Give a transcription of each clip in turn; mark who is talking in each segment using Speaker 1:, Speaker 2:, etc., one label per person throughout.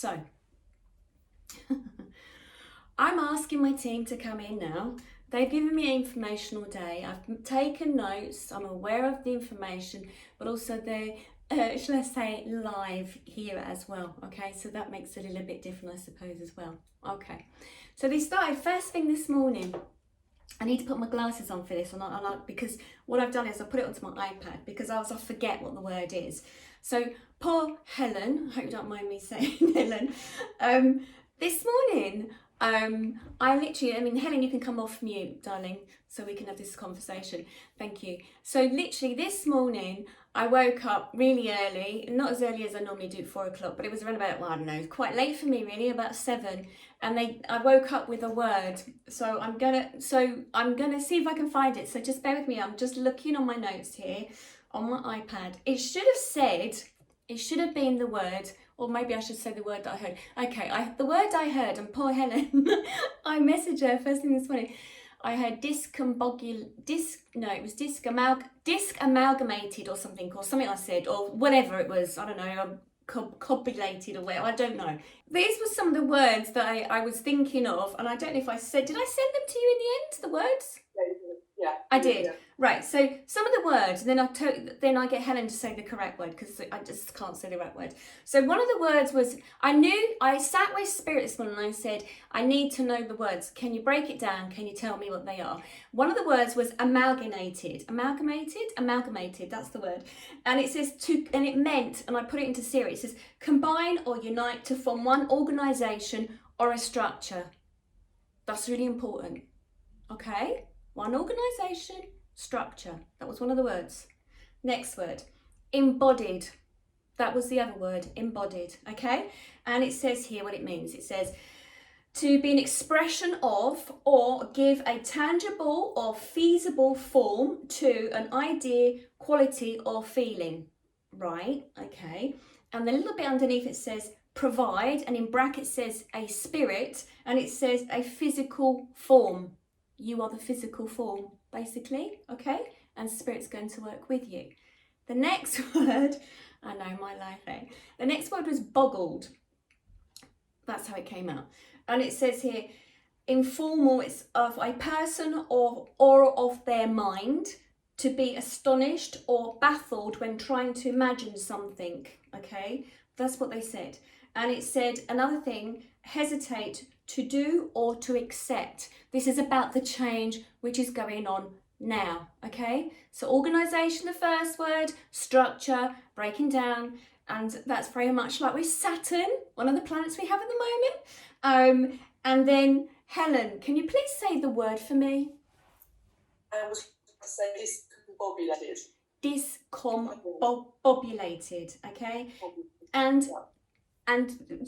Speaker 1: So I'm asking my team to come in now. They've given me information all day. I've taken notes. I'm aware of the information, but also they're, shall I say, live here as well. Okay, so that makes it a little bit different, I suppose, as well. Okay, so they started first thing this morning. I need to put my glasses on for this, because what I've done is I put it onto my iPad because I forget what the word is. So poor Helen, I hope you don't mind me saying Helen, this morning, Helen, you can come off mute, darling, so we can have this conversation. Thank you. So literally this morning, I woke up really early, not as early as I normally do, 4 o'clock, but it was around about, well, I don't know, quite late for me really, about 7. And I woke up with a word. So I'm gonna see if I can find it. So just bear with me. I'm just looking on my notes here on my iPad. It should have been the word, or maybe I should say the word that I heard. Okay, the word I heard, and poor Helen, I messaged her first thing this morning. I heard disc amalgamated or something I said, or whatever it was, I don't know, cobulated or whatever, I don't know. These were some of the words that I was thinking of, and I don't know if did I send them to you in the end, the words?
Speaker 2: Yeah.
Speaker 1: I did.
Speaker 2: Yeah.
Speaker 1: Right, so some of the words, and then I get Helen to say the correct word because I just can't say the right word. So one of the words was, I sat with Spirit this morning and I said, I need to know the words. Can you break it down? Can you tell me what they are? One of the words was amalgamated, that's the word. And it says and it meant, and I put it into Siri, it says combine or unite to form one organisation or a structure. That's really important, okay? One organisation, structure. That was one of the words. Next word, embodied. That was the other word, embodied, okay? And it says here what it means. It says to be an expression of or give a tangible or feasible form to an idea, quality or feeling. Right, okay. And the little bit underneath it says provide, and in brackets says a spirit, and it says a physical form. You are the physical form, basically, okay? And Spirit's going to work with you. The next word, I know my life, eh? The next word was boggled. That's how it came out. And it says here, informal, it's of a person or of their mind, to be astonished or baffled when trying to imagine something, okay? That's what they said. And it said another thing, hesitate to do or to accept. This is about the change which is going on now, okay? So organisation, the first word, structure, breaking down, and that's very much like with Saturn, one of the planets we have at the moment. And then, Helen, can you please say the word for me?
Speaker 2: I was going to say discombobulated.
Speaker 1: Discombobulated, okay? And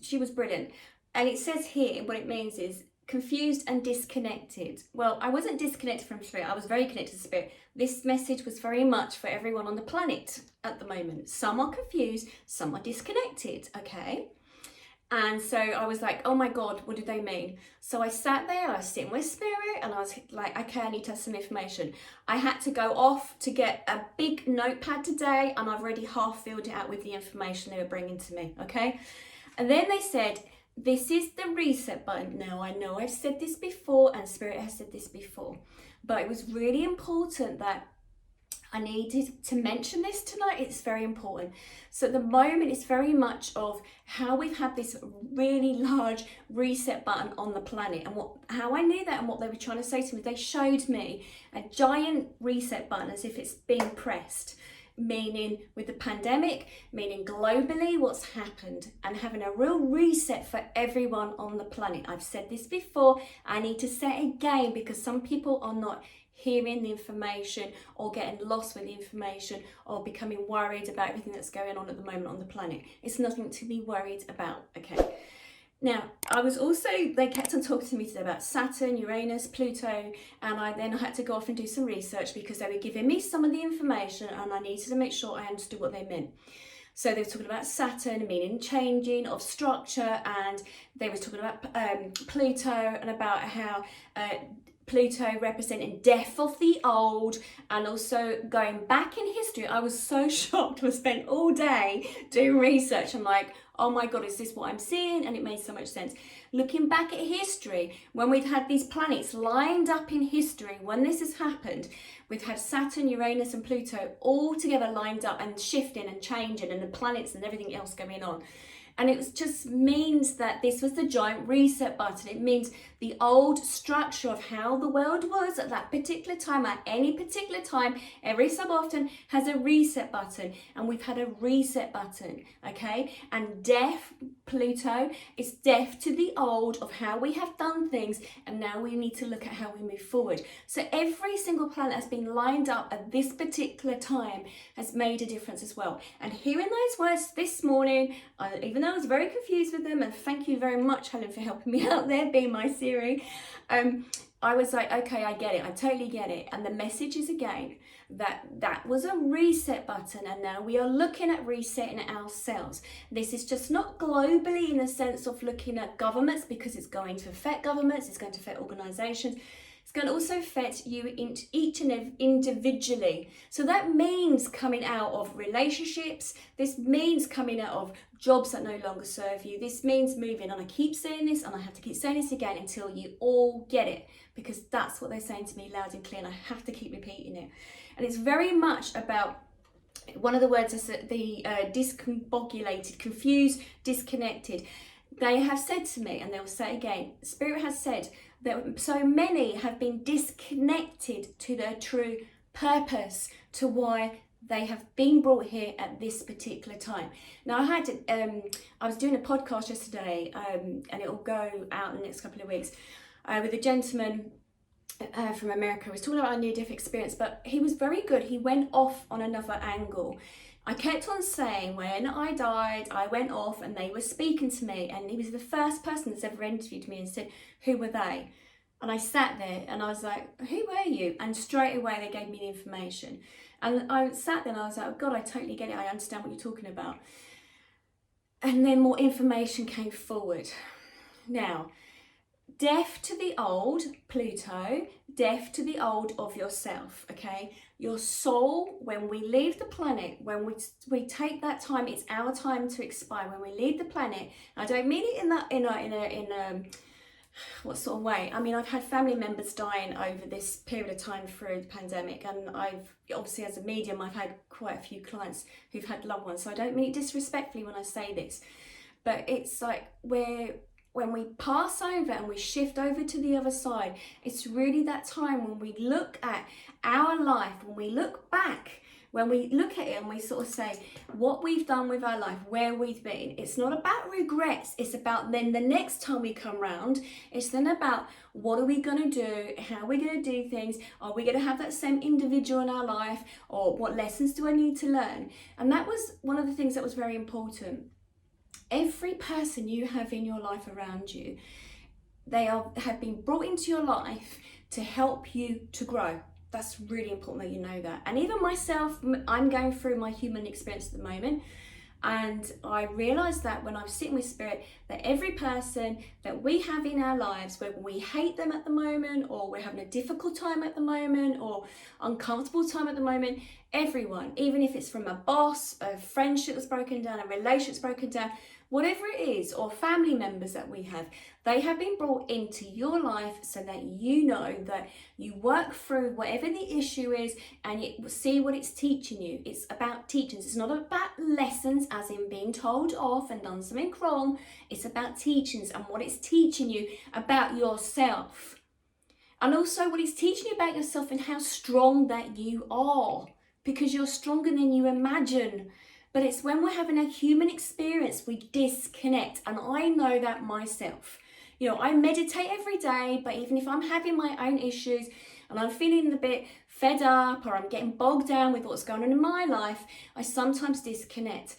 Speaker 1: she was brilliant. And it says here, what it means is confused and disconnected. Well, I wasn't disconnected from Spirit. I was very connected to Spirit. This message was very much for everyone on the planet at the moment. Some are confused, some are disconnected, okay? And so I was like, oh my God, what do they mean? So I sat there, I was sitting with Spirit, and I was like, okay, I need to have some information. I had to go off to get a big notepad today, and I've already half filled it out with the information they were bringing to me, okay? And then they said, this is the reset button. Now, I know I've said this before, and Spirit has said this before, but it was really important that I needed to mention this tonight. It's very important. So at the moment, it's very much of how we've had this really large reset button on the planet, and how I knew that and what they were trying to say to me. They showed me a giant reset button as if it's being pressed, meaning with the pandemic, meaning globally what's happened, and having a real reset for everyone on the planet. I've said this before. I need to say it again because some people are not hearing the information or getting lost with the information or becoming worried about everything that's going on at the moment on the planet. It's nothing to be worried about, okay? Now, they kept on talking to me today about Saturn, Uranus, Pluto, and I then had to go off and do some research because they were giving me some of the information and I needed to make sure I understood what they meant. So they were talking about Saturn, meaning changing of structure, and they were talking about Pluto and about how Pluto representing death of the old, and also going back in history. I was so shocked. I spent all day doing research. I'm like, oh my God, is this what I'm seeing? And it made so much sense. Looking back at history, when we've had these planets lined up in history, when this has happened, we've had Saturn, Uranus and Pluto all together lined up and shifting and changing, and the planets and everything else going on. And it just means that this was the giant reset button. It means the old structure of how the world was at that particular time, at any particular time, every so often has a reset button. And we've had a reset button, okay? And death, Pluto, is death to the old of how we have done things. And now we need to look at how we move forward. So every single planet has been lined up at this particular time has made a difference as well. And hearing those words this morning, even though I was very confused with them, and thank you very much, Helen, for helping me out there, being my Siri, I was like, okay, I get it, I totally get it. And the message is again that was a reset button, and now we are looking at resetting ourselves. This is just not globally in the sense of looking at governments, because it's going to affect governments, it's going to affect organisations. It's going to also affect you each and every individually. So that means coming out of relationships. This means coming out of jobs that no longer serve you. This means moving. And I keep saying this, and I have to keep saying this again until you all get it, because that's what they're saying to me loud and clear, and I have to keep repeating it. And it's very much about, one of the words is the discombobulated, confused, disconnected. They have said to me, and they'll say again, Spirit has said that so many have been disconnected to their true purpose, to why they have been brought here at this particular time. Now I was doing a podcast yesterday, and it will go out in the next couple of weeks, with a gentleman from America. He was talking about a near-death experience, but he was very good. He went off on another angle. I kept on saying, when I died, I went off and they were speaking to me, and he was the first person that's ever interviewed me and said, who were they? And I sat there and I was like, who were you? And straight away they gave me the information. And I sat there and I was like, oh God, I totally get it. I understand what you're talking about. And then more information came forward. Now, death to the old, Pluto, death to the old of yourself, okay? Your soul, when we leave the planet, when we take that time, it's our time to expire. When we leave the planet, I don't mean it in a what sort of way? I mean, I've had family members dying over this period of time through the pandemic, and I've obviously, as a medium, I've had quite a few clients who've had loved ones, so I don't mean it disrespectfully when I say this, but it's like when we pass over and we shift over to the other side, it's really that time when we look at our life, when we look back, when we look at it and we sort of say what we've done with our life, where we've been. It's not about regrets. It's about then the next time we come round, it's then about what are we going to do? How are we going to do things? Are we going to have that same individual in our life? Or what lessons do I need to learn? And that was one of the things that was very important. Every person you have in your life around you, have been brought into your life to help you to grow. That's really important that you know that. And even myself, I'm going through my human experience at the moment. And I realised that when I was sitting with Spirit, that every person that we have in our lives, whether we hate them at the moment, or we're having a difficult time at the moment, or uncomfortable time at the moment, everyone, even if it's from a boss, a friendship that's broken down, a relationship's broken down, whatever it is, or family members that we have, they have been brought into your life so that you know that you work through whatever the issue is and you see what it's teaching you. It's about teachings. It's not about lessons as in being told off and done something wrong. It's about teachings and what it's teaching you about yourself. And also what it's teaching you about yourself and how strong that you are, because you're stronger than you imagine. But it's when we're having a human experience, we disconnect. And I know that myself. You know, I meditate every day, but even if I'm having my own issues and I'm feeling a bit fed up or I'm getting bogged down with what's going on in my life, I sometimes disconnect.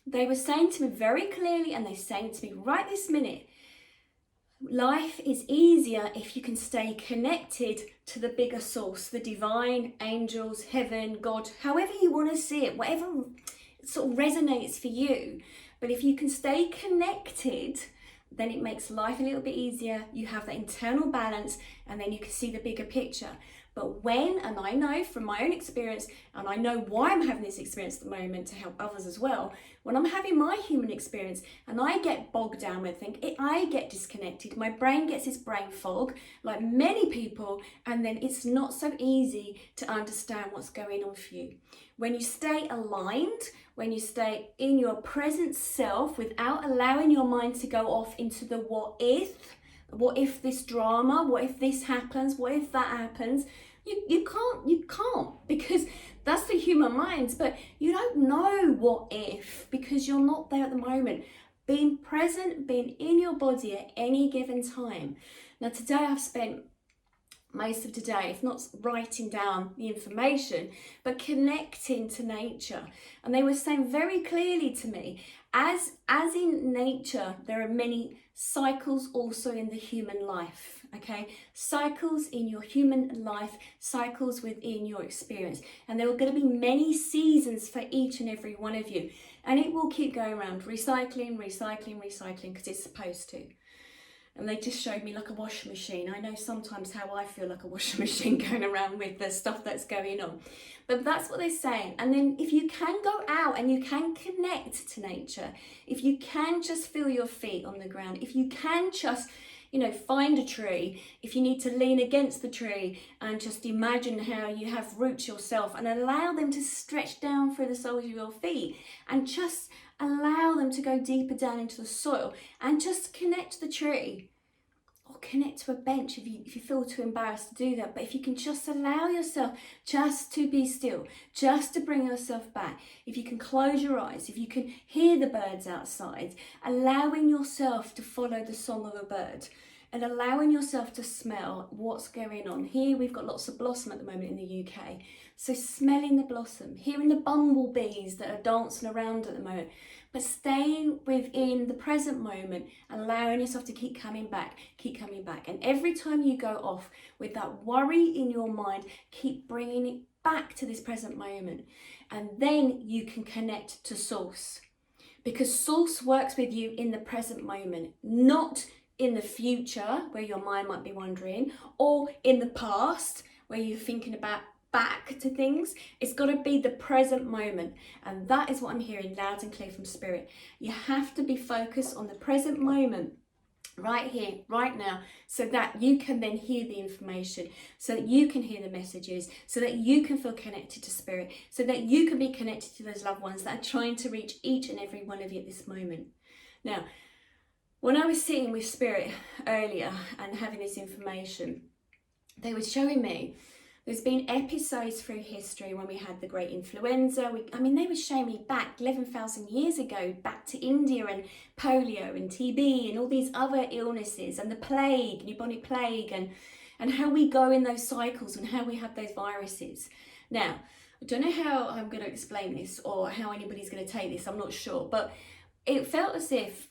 Speaker 1: They were saying to me very clearly, and they're saying to me right this minute, life is easier if you can stay connected to the bigger source, the divine, angels, heaven, God, however you want to see it, whatever sort of resonates for you. But if you can stay connected, then it makes life a little bit easier. You have that internal balance, and then you can see the bigger picture. But when, and I know from my own experience, and I know why I'm having this experience at the moment to help others as well, when I'm having my human experience and I get bogged down with things, I get disconnected, my brain gets this brain fog, like many people, and then it's not so easy to understand what's going on for you. When you stay aligned, when you stay in your present self without allowing your mind to go off into the what if this drama, what if this happens, what if that happens, you can't, because that's the human mind. But you don't know what if, because you're not there at the moment. Being present, being in your body at any given time. Now today I've spent most of today, if not writing down the information, but connecting to nature. And they were saying very clearly to me, as in nature, there are many cycles also in the human life, okay? Cycles in your human life, cycles within your experience. And there are going to be many seasons for each and every one of you. And it will keep going around, recycling, because it's supposed to. And they just showed me like a washing machine. I know sometimes how I feel like a washing machine going around with the stuff that's going on. But that's what they're saying. And then if you can go out and you can connect to nature, if you can just feel your feet on the ground, if you can just, find a tree, if you need to lean against the tree and just imagine how you have roots yourself and allow them to stretch down through the soles of your feet and just allow them to go deeper down into the soil and just connect to the tree or connect to a bench if you feel too embarrassed to do that. But if you can just allow yourself just to be still, just to bring yourself back, if you can close your eyes, if you can hear the birds outside, allowing yourself to follow the song of a bird and allowing yourself to smell what's going on. Here we've got lots of blossom at the moment in the UK. So smelling the blossom, hearing the bumblebees that are dancing around at the moment, but staying within the present moment, allowing yourself to keep coming back. And every time you go off with that worry in your mind, keep bringing it back to this present moment. And then you can connect to source, because source works with you in the present moment, not in the future where your mind might be wandering, or in the past where you're thinking about back to things. It's got to be the present moment, and that is what I'm hearing loud and clear from Spirit. You have to be focused on the present moment, right here, right now, so that you can then hear the information, so that you can hear the messages, so that you can feel connected to Spirit, so that you can be connected to those loved ones that are trying to reach each and every one of you at this moment. Now, when I was sitting with Spirit earlier and having this information, they were showing me there's been episodes through history when we had the great influenza. They were showing me back 11,000 years ago, back to India and polio and TB and all these other illnesses and the plague, bubonic plague, and how we go in those cycles and how we have those viruses. Now, I don't know how I'm going to explain this or how anybody's going to take this, I'm not sure, but it felt as if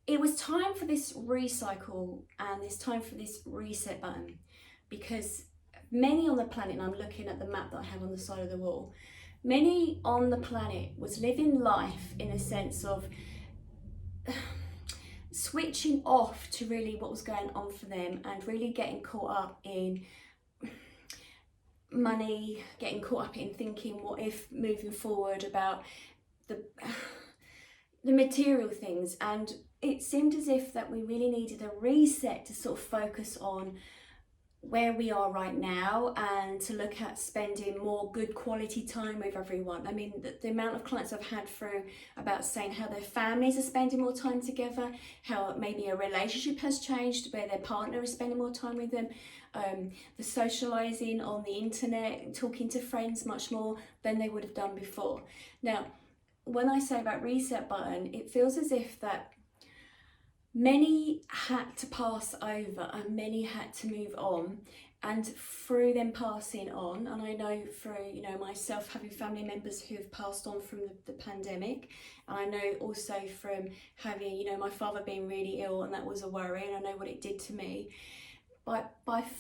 Speaker 1: it was time for this recycle and it's time for this reset button, because many on the planet, and I'm looking at the map that I have on the side of the wall, many on the planet was living life in a sense of switching off to really what was going on for them and really getting caught up in money, getting caught up in thinking what if moving forward about the material things. And it seemed as if that we really needed a reset to sort of focus on where we are right now and to look at spending more good quality time with everyone. The amount of clients I've had through about saying how their families are spending more time together, how maybe a relationship has changed where their partner is spending more time with them, the socializing on the internet, talking to friends much more than they would have done before. Now, when I say about reset button, it feels as if that many had to pass over and many had to move on, and through them passing on, and I know through myself having family members who have passed on from the pandemic, and I know also from having my father being really ill, and that was a worry, and I know what it did to me. But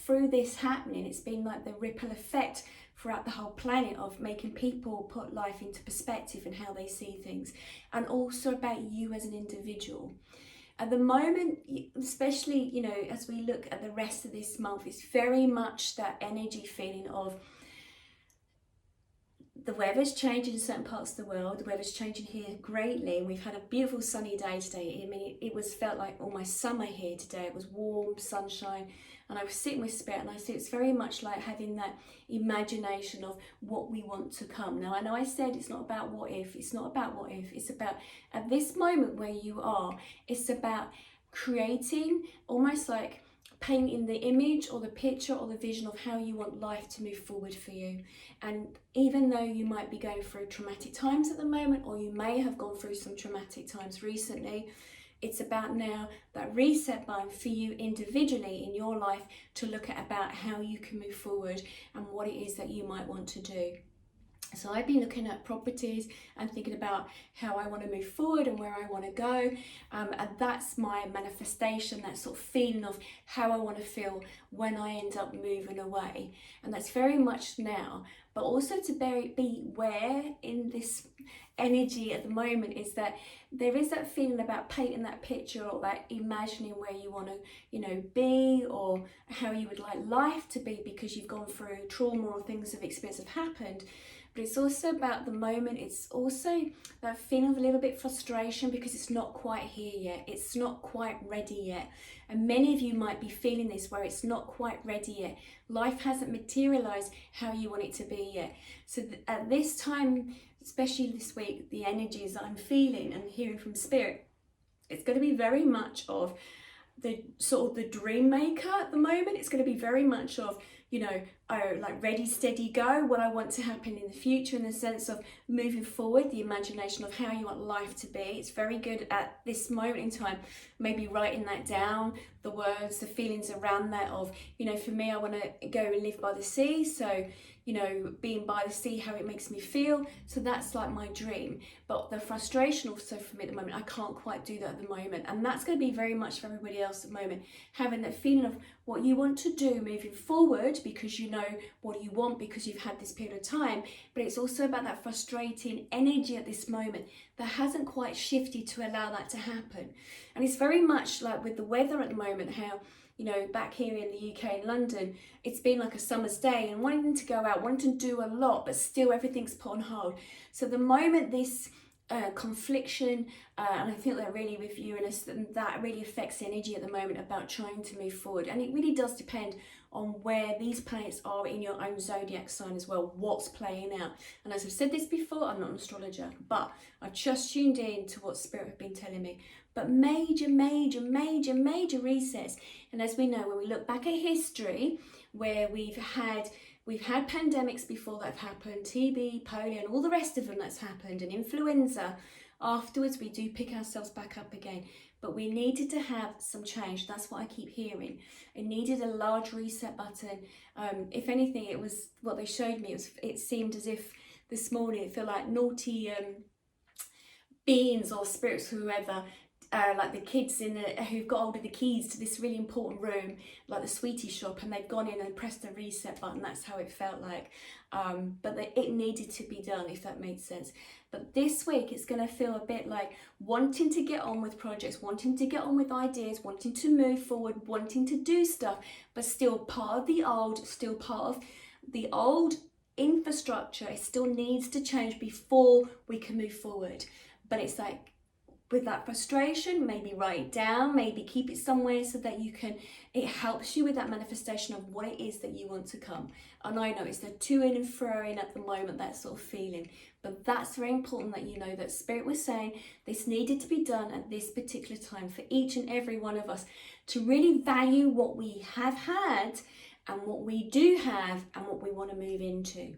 Speaker 1: through this happening, it's been like the ripple effect throughout the whole planet of making people put life into perspective and how they see things, and also about you as an individual. At the moment, especially, you know, as we look at the rest of this month, it's very much that energy feeling of the weather's changing in certain parts of the world. The weather's changing here greatly. We've had a beautiful sunny day today. I mean, it was felt like almost summer here today. It was warm, sunshine, and I was sitting with Spirit, and I see it's very much like having that imagination of what we want to come. Now, I know I said it's not about what if. It's not about what if. It's about, at this moment where you are, it's about creating, almost like painting the image or the picture or the vision of how you want life to move forward for you. And even though you might be going through traumatic times at the moment, or you may have gone through some traumatic times recently, it's about now that reset button for you individually in your life to look at about how you can move forward and what it is that you might want to do. So I've been looking at properties and thinking about how I want to move forward and where I want to go, and that's my manifestation, that sort of feeling of how I want to feel when I end up moving away. And that's very much now, but also to be aware in this energy at the moment is that there is that feeling about painting that picture or that imagining where you want to, you know, be, or how you would like life to be because you've gone through trauma or things of experience have happened. But it's also about the moment. It's also that feeling of a little bit frustration because it's not quite here yet. It's not quite ready yet. And many of you might be feeling this, where it's not quite ready yet. Life hasn't materialized how you want it to be yet. So at this time, especially this week, the energies that I'm feeling and hearing from Spirit, it's going to be very much of the sort of the dream maker at the moment. It's going to be very much of, you know, like ready, steady, go, what I want to happen in the future, in the sense of moving forward, the imagination of how you want life to be. It's very good at this moment in time, maybe writing that down, the words, the feelings around that of, you know, for me, I want to go and live by the sea. So, you know, being by the sea, how it makes me feel. So that's like my dream. But the frustration also for me at the moment, I can't quite do that at the moment. And that's going to be very much for everybody else at the moment, having that feeling of what you want to do moving forward, because you know what you want because you've had this period of time. But it's also about that frustrating energy at this moment that hasn't quite shifted to allow that to happen. And it's very much like with the weather at the moment, how, you know, back here in the UK in London, it's been like a summer's day and wanting to go out, wanting to do a lot, but still everything's put on hold. So the moment this confliction, and I think that really with Uranus, that really affects the energy at the moment about trying to move forward. And it really does depend on where these planets are in your own zodiac sign as well, what's playing out. And as I've said this before, I'm not an astrologer, but I've just tuned in to what Spirit have been telling me. But major resets. And as we know, when we look back at history, where we've had pandemics before that have happened, TB, polio, and all the rest of them that's happened, and influenza, afterwards we do pick ourselves back up again. But we needed to have some change. That's what I keep hearing. It needed a large reset button. If anything, it was what they showed me. It seemed as if this morning it felt like naughty beings or spirits, whoever, like the kids who've got hold of the keys to this really important room, like the sweetie shop, and they've gone in and pressed the reset button. That's how it felt like. But it needed to be done, if that made sense. But this week it's going to feel a bit like wanting to get on with projects, wanting to get on with ideas, wanting to move forward, wanting to do stuff, but still part of the old infrastructure. It still needs to change before we can move forward. But it's like, with that frustration, maybe write it down, maybe keep it somewhere so that it helps you with that manifestation of what it is that you want to come. And I know it's the to and fro in at the moment, that sort of feeling. But that's very important that you know that Spirit was saying this needed to be done at this particular time for each and every one of us to really value what we have had and what we do have and what we want to move into.